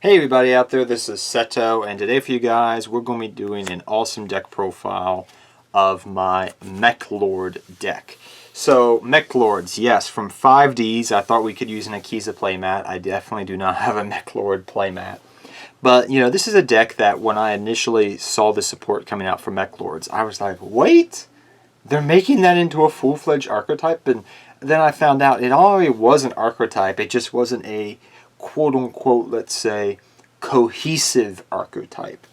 Hey everybody out there, this is Seto, and today for you guys we're going to be doing an awesome deck profile of my Mechalord deck. So Mechalords, yes, from 5Ds, I thought we could use an Akiza playmat. I definitely do not have a Mechalord playmat. But, you know, this is a deck that when I initially saw the support coming out for Mechalords, I was like, wait, they're making that into a full-fledged archetype? And then I found out it already was an archetype, it just wasn't a quote-unquote, let's say, cohesive archetype.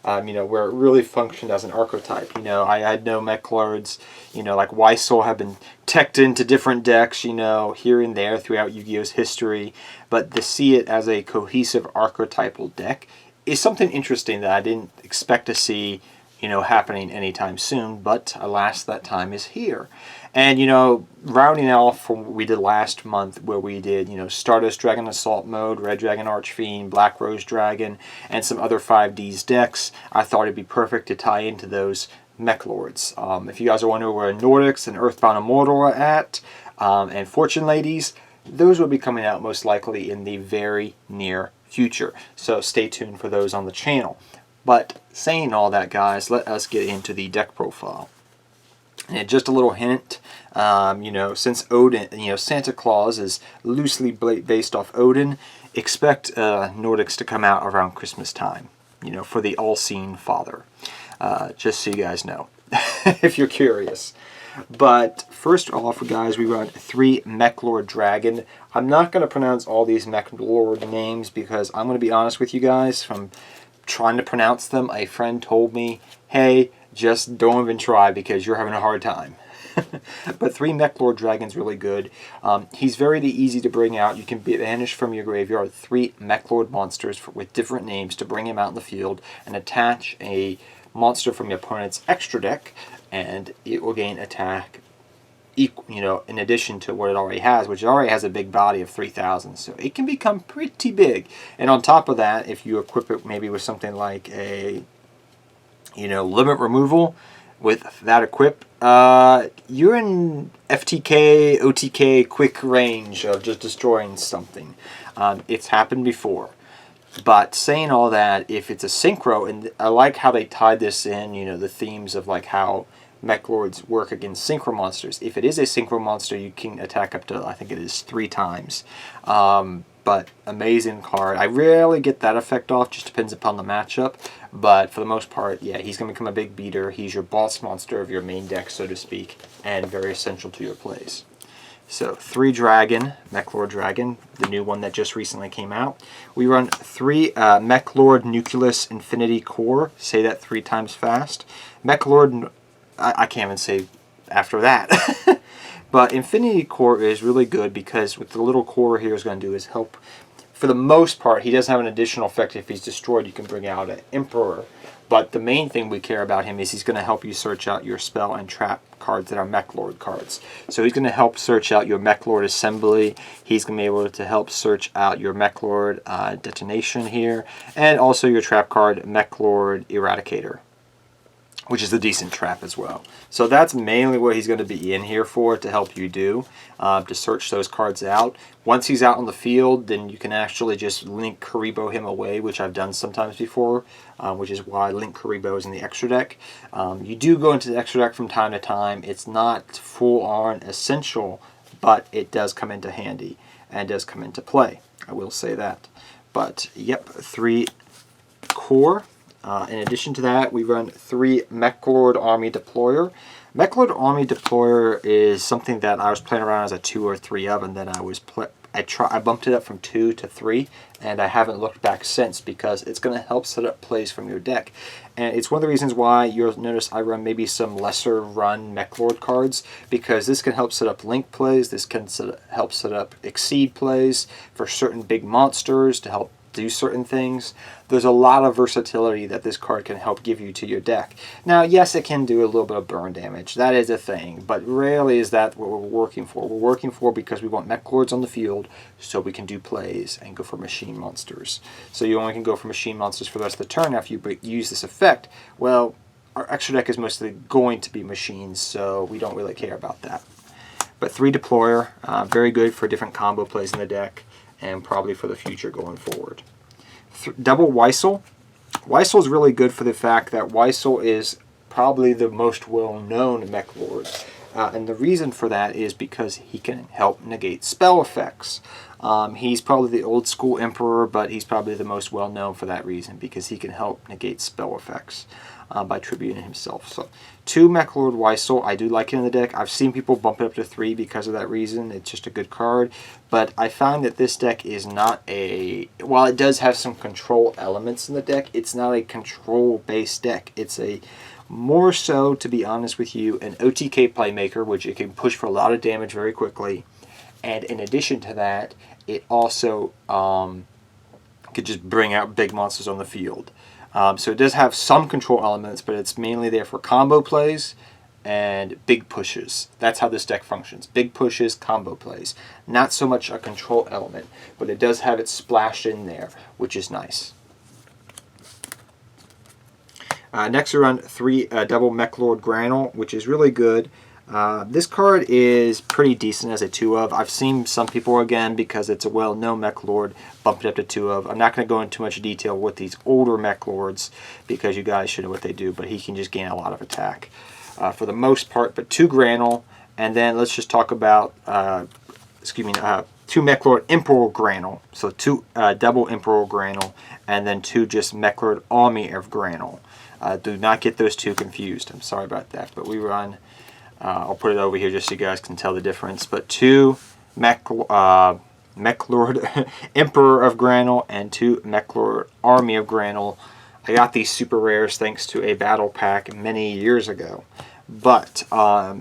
You know, where it really functioned as an archetype. You know, I know Mechalords, you know, like Weissel have been teched into different decks, you know, here and there throughout Yu-Gi-Oh's history. But to see it as a cohesive archetypal deck is something interesting that I didn't expect to see, you know, happening anytime soon. But alas, that time is here. And, you know, rounding off from what we did last month where we did, you know, Stardust Dragon Assault Mode, Red Dragon Archfiend, Black Rose Dragon, and some other 5Ds decks, I thought it'd be perfect to tie into those Mechalords. If you guys are wondering where Nordics and Earthbound Immortal are at, and Fortune Ladies, those will be coming out most likely in the very near future. So stay tuned for those on the channel. But saying all that, guys, let us get into the deck profile. And just a little hint, you know, since Odin, you know, Santa Claus is loosely based off Odin, expect Nordics to come out around Christmas time, you know, for the all-seeing father. Just so you guys know, if you're curious. But first off, guys, we run 3 Meklord Dragon. I'm not going to pronounce all these Meklord names because I'm going to be honest with you guys, from trying to pronounce them, a friend told me, hey, just don't even try because you're having a hard time. But 3 Meklord Dragon's really good. He's very easy to bring out. You can banish from your graveyard 3 Meklord monsters with different names to bring him out in the field and attach a monster from your opponent's extra deck, and it will gain attack equal, you know, in addition to what it already has, which already has a big body of 3,000. So it can become pretty big. And on top of that, if you equip it maybe with something like a, you know, limit removal, with that equip, you're in FTK, OTK quick range of just destroying something. It's happened before. But saying all that, if it's a synchro, and I like how they tied this in, you know, the themes of like how Mechalords work against synchro monsters. If it is a synchro monster, you can attack up to, I think it is 3 times. But amazing card. I rarely get that effect off, just depends upon the matchup. But for the most part, yeah, he's going to become a big beater. He's your boss monster of your main deck, so to speak, and very essential to your plays. So 3 Dragon, Meklord Dragon, the new one that just recently came out. We run 3 Meklord Nucleus Infinity Core. Say that 3 times fast. Meklord, I can't even say after that. But Infinity Core is really good because what the little core here is going to do is help. For the most part, he doesn't have an additional effect. If he's destroyed, you can bring out an Emperor. But the main thing we care about him is he's going to help you search out your spell and trap cards that are Meklord cards. So he's going to help search out your Meklord Assembly. He's going to be able to help search out your Meklord Detonation here. And also your trap card, Meklord Eradicator, which is a decent trap as well. So that's mainly what he's going to be in here for, to help you do, to search those cards out. Once he's out on the field, then you can actually just Link Karibo him away, which I've done sometimes before, which is why Link Karibo is in the extra deck. You do go into the extra deck from time to time. It's not full-on essential, but it does come into handy and does come into play. I will say that. But, yep, 3 core. In addition to that, we run 3 Meklord Army Deployer. Meklord Army Deployer is something that I was playing around as a 2 or 3 of, and then I bumped it up from 2 to 3, and I haven't looked back since because it's going to help set up plays from your deck. And it's one of the reasons why you'll notice I run maybe some lesser run Meklord cards, because this can help set up Link plays, this can help set up Exceed plays for certain big monsters to help do certain things. There's a lot of versatility that this card can help give you to your deck. Now, yes, it can do a little bit of burn damage. That is a thing, but rarely is that what we're working for. We're working for because we want Mechalords on the field so we can do plays and go for machine monsters. So you only can go for machine monsters for the rest of the turn after you use this effect. Well, our extra deck is mostly going to be machines, so we don't really care about that. But 3 Deployer, very good for different combo plays in the deck, and probably for the future going forward. double Weissel. Weissel is really good for the fact that Weissel is probably the most well-known Mechalord. And the reason for that is because he can help negate spell effects. He's probably the old school Emperor, but he's probably the most well-known for that reason, because he can help negate spell effects by tributing himself. So 2 Meklord Weissel, I do like it in the deck. I've seen people bump it up to 3 because of that reason. It's just a good card. But I find that this deck is not a... While it does have some control elements in the deck, it's not a control-based deck. It's a... More so, to be honest with you, an OTK playmaker, which it can push for a lot of damage very quickly. And in addition to that, it also could just bring out big monsters on the field. So it does have some control elements, but it's mainly there for combo plays and big pushes. That's how this deck functions. Big pushes, combo plays. Not so much a control element, but it does have it splashed in there, which is nice. Next we run 3 double Meklord Granol, which is really good. This card is pretty decent as a 2 of. I've seen some people, again, because it's a well-known Mechalord, bump it up to 2 of. I'm not going to go into too much detail with these older Mechalords, because you guys should know what they do, but he can just gain a lot of attack for the most part. But 2 Granol, and then let's just talk about, 2 Meklord Emperor Granol. So 2 double Emperor Granol, and then 2 just Meklord Army of Granol. Do not get those 2 confused. I'm sorry about that, but we run... I'll put it over here just so you guys can tell the difference. But 2 Meklord Emperor of Granol and 2 Meklord Army of Granol. I got these super rares thanks to a battle pack many years ago. But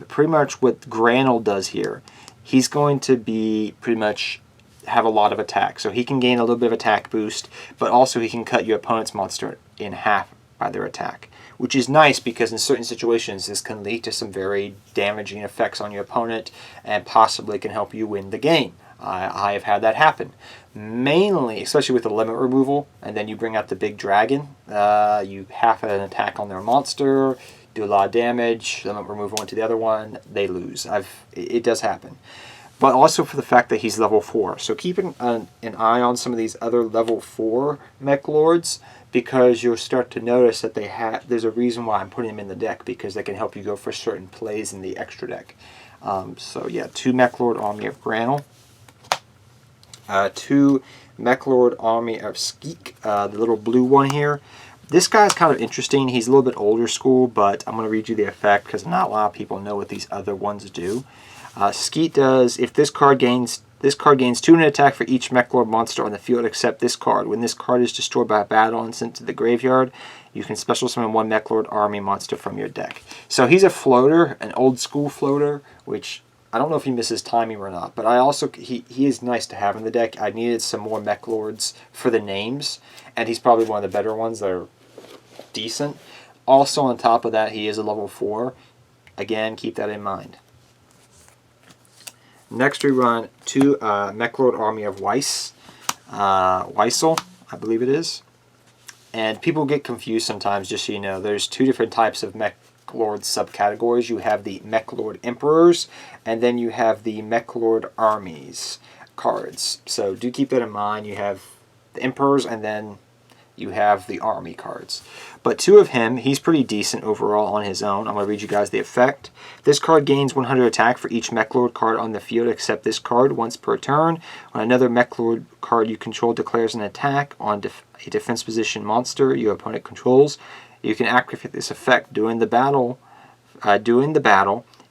pretty much what Granol does here, he's going to be pretty much have a lot of attack. So he can gain a little bit of attack boost, but also he can cut your opponent's monster in half by their attack, which is nice because in certain situations this can lead to some very damaging effects on your opponent and possibly can help you win the game. I have had that happen. Mainly, especially with the limit removal, and then you bring out the big dragon, you have an attack on their monster, do a lot of damage, limit removal into the other one, they lose. It does happen. But also for the fact that he's level 4. So keep an eye on some of these other level 4 Mechalords, because you'll start to notice that there's a reason why I'm putting them in the deck, because they can help you go for certain plays in the extra deck. So yeah, 2 Meklord Army of Granol, 2 Meklord Army of Skeet, the little blue one here. This guy's kind of interesting. He's a little bit older school, but I'm going to read you the effect because not a lot of people know what these other ones do. Skeet does, if this card gains 2 in attack for each Meklord monster on the field except this card. When this card is destroyed by a battle and sent to the graveyard, you can special summon 1 Meklord Army monster from your deck. So he's a floater, an old school floater, which I don't know if he misses timing or not, but he is nice to have in the deck. I needed some more Mechalords for the names, and he's probably one of the better ones that are decent. Also on top of that, he is a level 4. Again, keep that in mind. Next we run 2 Meklord Army of Weiss, Weissel, I believe it is. And people get confused sometimes, just so you know. There's 2 different types of Mechalord subcategories. You have the Meklord Emperors, and then you have the Meklord Armies cards. So do keep that in mind. You have the Emperors, and then you have the Army cards. But 2 of him, he's pretty decent overall on his own. I'm going to read you guys the effect. This card gains 100 attack for each Mechalord card on the field except this card once per turn. When another Mechalord card you control declares an attack on a defense position monster your opponent controls, you can activate this effect during the battle.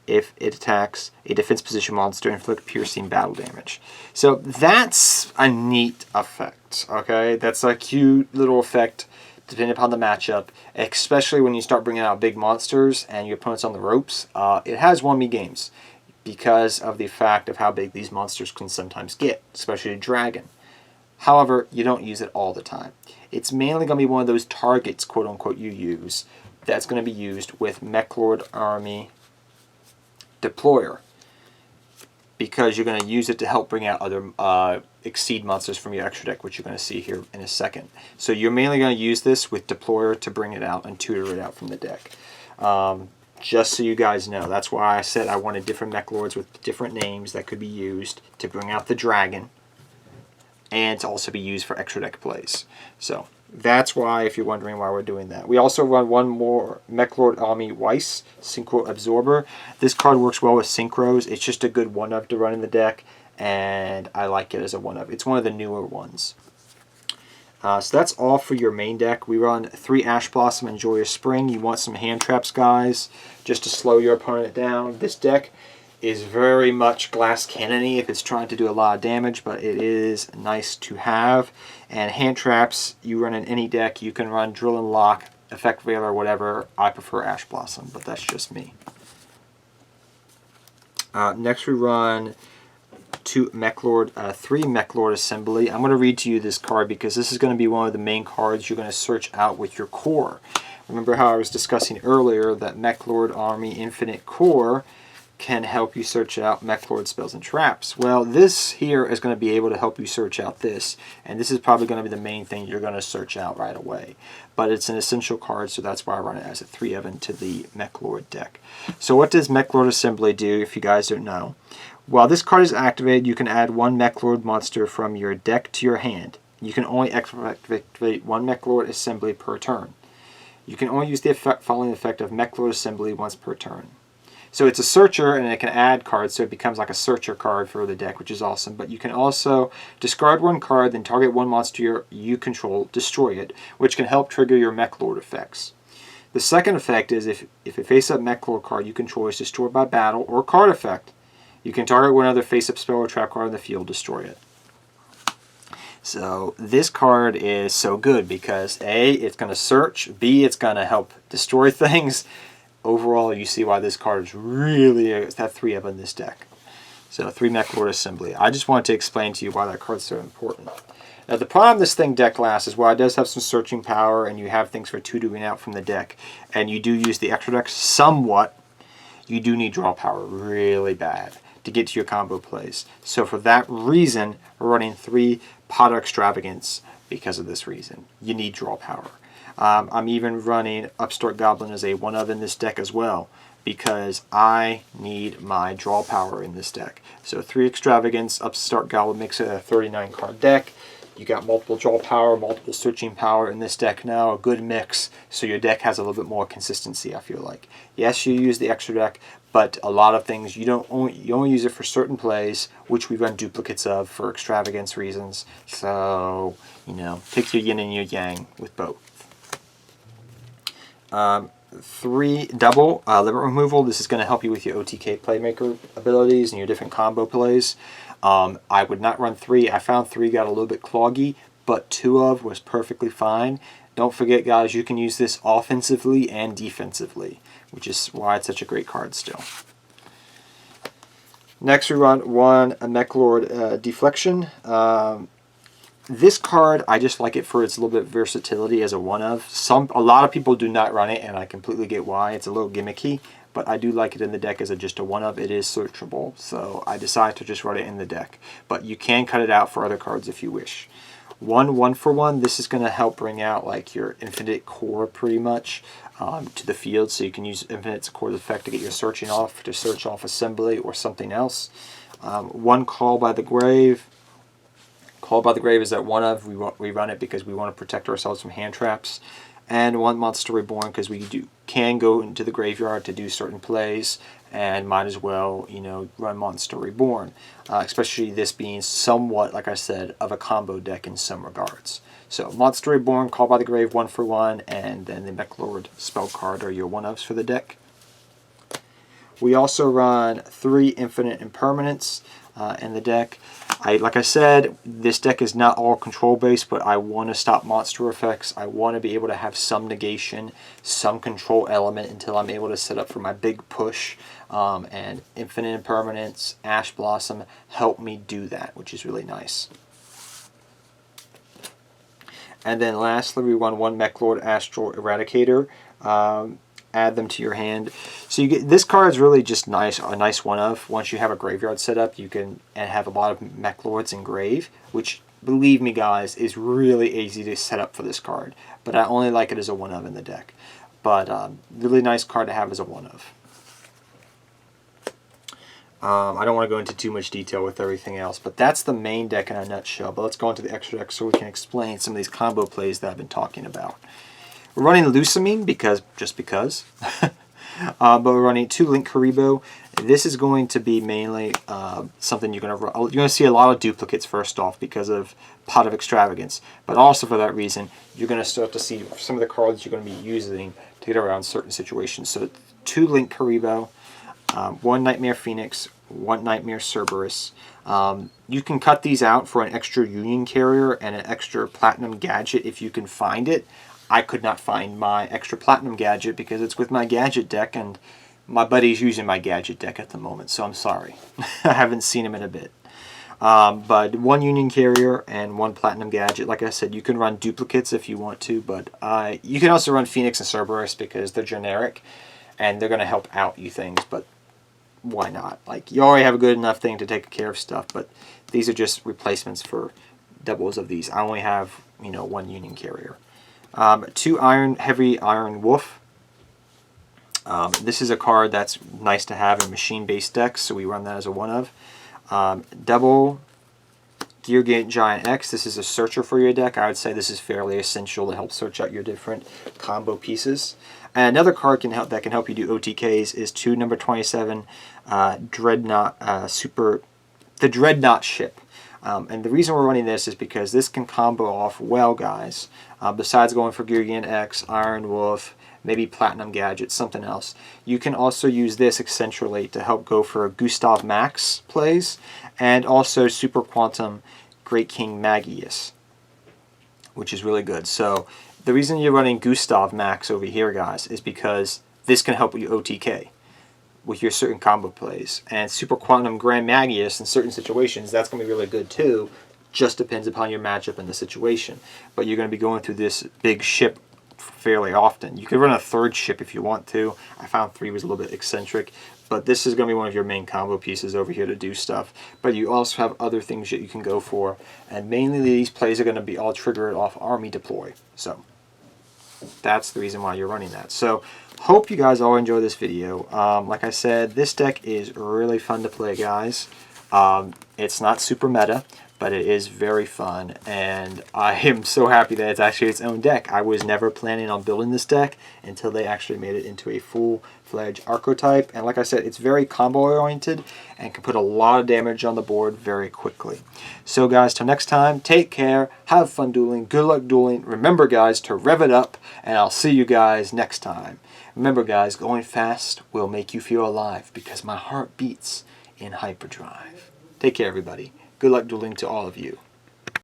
If it attacks a defense position monster, inflict piercing battle damage. So that's a neat effect, okay? That's a cute little effect depending upon the matchup, especially when you start bringing out big monsters and your opponent's on the ropes. It has won me games because of the fact of how big these monsters can sometimes get, especially a dragon. However, you don't use it all the time. It's mainly going to be one of those targets, quote-unquote, you use that's going to be used with Meklord Army Deployer, because you're going to use it to help bring out other exceed monsters from your extra deck, which you're going to see here in a second. So you're mainly going to use this with Deployer to bring it out and tutor it out from the deck. Just so you guys know, that's why I said I wanted different Mechalords with different names that could be used to bring out the dragon. and to also be used for extra deck plays. So that's why, if you're wondering why we're doing that. We also run one more Meklord Army Weiss Synchro Absorber. This card works well with synchros. It's just a good one-of to run in the deck, and I like it as a one-of. It's one of the newer ones. So that's all for your main deck. We run 3 Ash Blossom and Joyous Spring. You want some hand traps, guys, just to slow your opponent down. This deck is very much glass cannon-y if it's trying to do a lot of damage, but it is nice to have. And hand traps, you run in any deck. You can run Drill and Lock, Effect Veiler, whatever. I prefer Ash Blossom, but that's just me. Next we run 3 Meklord Assembly. I'm going to read to you this card because this is going to be one of the main cards you're going to search out with your core. Remember how I was discussing earlier that Meklord Army Infinite Core can help you search out Meklord spells and traps. Well, this here is going to be able to help you search out this, and this is probably going to be the main thing you're going to search out right away. But it's an essential card, so that's why I run it as a 3 into the Meklord deck. So what does Meklord Assembly do, if you guys don't know? While this card is activated, you can add 1 Meklord monster from your deck to your hand. You can only activate 1 Meklord Assembly per turn. You can only use the following effect of Meklord Assembly once per turn. So it's a searcher, and it can add cards, so it becomes like a searcher card for the deck, which is awesome. But you can also discard 1 card, then target 1 monster you control, destroy it, which can help trigger your Meklord effects. The second effect is if a face-up Meklord card you control is destroyed by battle or card effect, you can target one other face-up spell or trap card in the field, destroy it. So this card is so good because A, it's going to search, B, it's going to help destroy things. Overall, you see why this card is really that 3 in this deck. So 3 Meklord Assembly. I just wanted to explain to you why that card's so important. Now the problem this thing deck lasts is while it does have some searching power and you have things for 2-2ing out from the deck, and you do use the extra deck somewhat, you do need draw power really bad to get to your combo plays. So for that reason, we're running 3 Potter Extravagance because of this reason. You need draw power. I'm even running Upstart Goblin as a 1-of in this deck as well because I need my draw power in this deck. So 3 Extravagance, Upstart Goblin makes it a 39 card deck. You got multiple draw power, multiple searching power in this deck now, a good mix, so your deck has a little bit more consistency, I feel like. Yes, you use the extra deck, but a lot of things you only use it for certain plays, which we run duplicates of for extravagance reasons. So, you know, pick your yin and your yang with both. 3 double limit removal. This is going to help you with your OTK playmaker abilities and your different combo plays. I would not run 3. I found 3 got a little bit cloggy, but 2 of was perfectly fine. Don't forget, guys, you can use this offensively and defensively, which is why it's such a great card still. Next, we run 1 Meklord Deflection. This card, I just like it for its little bit of versatility as a 1-of. A lot of people do not run it, and I completely get why. It's a little gimmicky, but I do like it in the deck as just a 1-of. It is searchable, so I decided to just run it in the deck. But you can cut it out for other cards if you wish. 1 1-for-1, this is going to help bring out like your Infinite Core pretty much to the field, so you can use Infinite Core's effect to get your searching off, to search off Assembly or something else. 1 Call by the Grave. Call by the Grave is that 1-of. We run it because we want to protect ourselves from hand traps. And 1 Monster Reborn because we can go into the graveyard to do certain plays and might as well, you know, run Monster Reborn. Especially this being somewhat, like I said, of a combo deck in some regards. So Monster Reborn, Call by the Grave, 1-for-1, and then the Meklord spell card are your 1-ofs for the deck. We also run 3 Infinite Impermanence in the deck. Like I said, this deck is not all control based, but I want to stop monster effects. I want to be able to have some negation, some control element until I'm able to set up for my big push. And Infinite Impermanence, Ash Blossom help me do that, which is really nice. And then lastly, we run 1 Meklord Astral Eradicator. Add them to your hand. So you get this card is really just nice, a nice 1-of. Once you have a graveyard set up, you can have a lot of Meklords in grave, which, believe me guys, is really easy to set up for this card. But I only like it as a 1-of in the deck. But really nice card to have as a 1-of. I don't want to go into too much detail with everything else, but that's the main deck in a nutshell. But let's go into the extra deck so we can explain some of these combo plays that I've been talking about. We're running Lucamine just because. But we're running 2 Link Karibo. This is going to be mainly something you're going to see a lot of duplicates first off because of Pot of Extravagance. But also for that reason, you're going to start to see some of the cards you're going to be using to get around certain situations. So 2 Link Karibo, 1 Nightmare Phoenix, 1 Nightmare Cerberus. You can cut these out for an extra Union Carrier and an extra Platinum Gadget if you can find it. I could not find my extra Platinum Gadget because it's with my Gadget deck, and my buddy's using my Gadget deck at the moment, so I'm sorry. I haven't seen him in a bit. But 1 Union Carrier and 1 Platinum Gadget. Like I said, you can run duplicates if you want to, but you can also run Phoenix and Cerberus because they're generic, and they're going to help out you things, but why not? Like, you already have a good enough thing to take care of stuff, but these are just replacements for doubles of these. I only have, 1 Union Carrier. 2 Heavy Iron Wolf. This is a card that's nice to have in machine-based decks, so we run that as a 1 of. Double Gear Giant X. This is a searcher for your deck. I would say this is fairly essential to help search out your different combo pieces. And another card that can help you do OTKs is 2 number 27 Dreadnought the Dreadnought ship. And the reason we're running this is because this can combo off well, guys. Besides going for Gear X, Iron Wolf, maybe Platinum Gadget, something else. You can also use this eccentrically to help go for Gustav Max plays, and also Super Quantum Great King Magius, which is really good. So the reason you're running Gustav Max over here, guys, is because this can help you OTK with your certain combo plays. And Super Quantum Grand Magius in certain situations, that's going to be really good too. Just depends upon your matchup and the situation. But you're going to be going through this big ship fairly often. You could run a 3rd ship if you want to. I found 3 was a little bit eccentric, but this is going to be one of your main combo pieces over here to do stuff. But you also have other things that you can go for, and mainly these plays are going to be all triggered off Army Deploy. So that's the reason why you're running that. So hope you guys all enjoy this video. Like I said, this deck is really fun to play, guys. It's not super meta, but it is very fun, and I am so happy that it's actually its own deck. I was never planning on building this deck until they actually made it into a full-fledged archetype, and like I said, it's very combo-oriented and can put a lot of damage on the board very quickly. So guys, till next time, take care, have fun dueling, good luck dueling. Remember, guys, to rev it up, and I'll see you guys next time. Remember, guys, going fast will make you feel alive because my heart beats in hyperdrive. Take care, everybody. Good luck dueling to all of you.